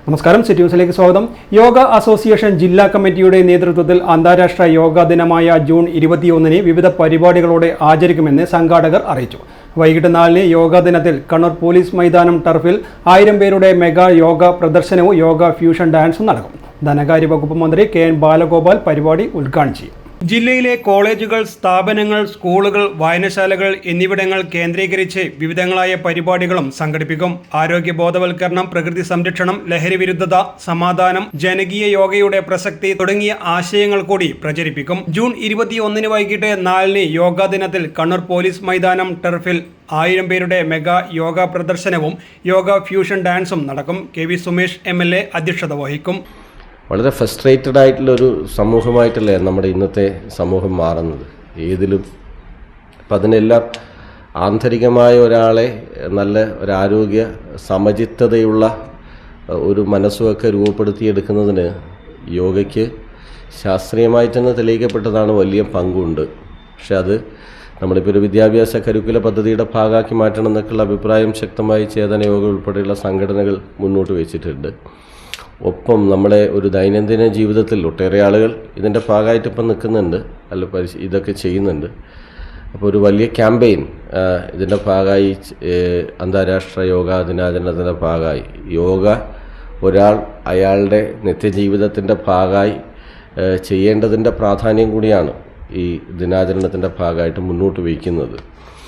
നമസ്കാരം, സിറ്റി ന്യൂസിലേക്ക് സ്വാഗതം. യോഗ അസോസിയേഷൻ ജില്ലാ കമ്മിറ്റിയുടെ നേതൃത്വത്തിൽ അന്താരാഷ്ട്ര യോഗാ ദിനമായ ജൂൺ 21 വിവിധ പരിപാടികളോടെ ആചരിക്കുമെന്ന് സംഘാടകർ അറിയിച്ചു. വൈകിട്ട് 4 യോഗാ ദിനത്തിൽ കണ്ണൂർ പോലീസ് മൈതാനം ടർഫിൽ 1000 പേരുടെ മെഗാ യോഗ പ്രദർശനവും യോഗ ഫ്യൂഷൻ ഡാൻസും നടക്കും. ധനകാര്യ വകുപ്പ് മന്ത്രി KN ബാലഗോപാൽ പരിപാടി ഉദ്ഘാടനം ചെയ്യും. ജില്ലയിലെ കോളേജുകൾ, സ്ഥാപനങ്ങൾ, സ്കൂളുകൾ, വായനശാലകൾ എന്നിവിടങ്ങൾ കേന്ദ്രീകരിച്ച് വിവിധങ്ങളായ പരിപാടികളും സംഘടിപ്പിക്കും. ആരോഗ്യ ബോധവൽക്കരണം, പ്രകൃതി സംരക്ഷണം, ലഹരി വിരുദ്ധത, സമാധാനം, ജനകീയ യോഗയുടെ പ്രസക്തി തുടങ്ങിയ ആശയങ്ങൾ കൂടി പ്രചരിപ്പിക്കും. ജൂൺ 21 വൈകിട്ട് 4 യോഗാ ദിനത്തിൽ കണ്ണൂർ പോലീസ് മൈതാനം ടർഫിൽ 1000 പേരുടെ മെഗാ യോഗ പ്രദർശനവും യോഗ ഫ്യൂഷൻ ഡാൻസും നടക്കും. KV സുമേഷ് MLA അധ്യക്ഷത വഹിക്കും. വളരെ ഫ്രസ്ട്രേറ്റഡ് ആയിട്ടുള്ളൊരു സമൂഹമായിട്ടല്ലേ നമ്മുടെ ഇന്നത്തെ സമൂഹം മാറുന്നത്. ഏതിലും അപ്പം അതിനെല്ലാം ആന്തരികമായ ഒരാളെ നല്ല ഒരാരോഗ്യ സമചിത്തതയുള്ള ഒരു മനസ്സുമൊക്കെ രൂപപ്പെടുത്തിയെടുക്കുന്നതിന് യോഗയ്ക്ക് ശാസ്ത്രീയമായിട്ട് തന്നെ തെളിയിക്കപ്പെട്ടതാണ്, വലിയ പങ്കുണ്ട്. പക്ഷെ അത് നമ്മളിപ്പോൾ ഒരു വിദ്യാഭ്യാസ കരിക്കുല പദ്ധതിയുടെ ഭാഗമാക്കി മാറ്റണം എന്നൊക്കെയുള്ള അഭിപ്രായം ശക്തമായി ചേതന യോഗ ഉൾപ്പെടെയുള്ള സംഘടനകൾ മുന്നോട്ട് വെച്ചിട്ടുണ്ട്. ഒപ്പം നമ്മുടെ ഒരു ദൈനംദിന ജീവിതത്തിൽ ഒട്ടേറെ ആളുകൾ ഇതിൻ്റെ ഭാഗമായിട്ട് ഇപ്പം നിൽക്കുന്നുണ്ട്, ഇതൊക്കെ ചെയ്യുന്നുണ്ട്. അപ്പോൾ ഒരു വലിയ ക്യാമ്പയിൻ ഇതിൻ്റെ ഭാഗമായി അന്താരാഷ്ട്ര യോഗാ ദിനാചരണത്തിൻ്റെ ഭാഗമായി യോഗ ഒരാൾ അയാളുടെ നിത്യജീവിതത്തിൻ്റെ ഭാഗമായി ചെയ്യേണ്ടതിൻ്റെ പ്രാധാന്യം കൂടിയാണ് ഈ ദിനാചരണത്തിൻ്റെ ഭാഗമായിട്ട് മുന്നോട്ട് വയ്ക്കുന്നത്.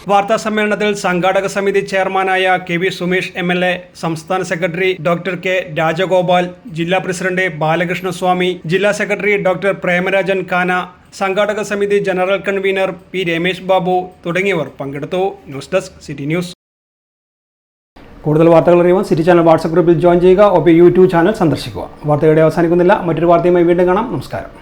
വാർത്താ സമ്മേളനത്തിൽ സംഘാടക സമിതി ചെയർമാനായ KV സുമേഷ് MLA, സംസ്ഥാന സെക്രട്ടറി ഡോക്ടർ K രാജഗോപാൽ, ജില്ലാ പ്രസിഡന്റ് ബാലകൃഷ്ണസ്വാമി, ജില്ലാ സെക്രട്ടറി ഡോക്ടർ പ്രേമരാജൻ കാന, സംഘാടക സമിതി general convener P Ramesh Babu തുടങ്ങിയവർ പങ്കെടുത്തു. News desk, city news. കൂടുതൽ വാർത്തകൾ അറിയുവാൻ സിറ്റി ചാനൽ വാട്സ്ആപ്പ് ഗ്രൂപ്പിൽ ജോയിൻ ചെയ്യുക. ഒപ്പം YouTube ചാനൽ സന്ദർശിക്കുക. വാർത്തയുടെ അവസാനിക്കുന്നില്ല. മറ്റൊരു വാർത്തയുമായി വീണ്ടും കാണാം. നമസ്കാരം.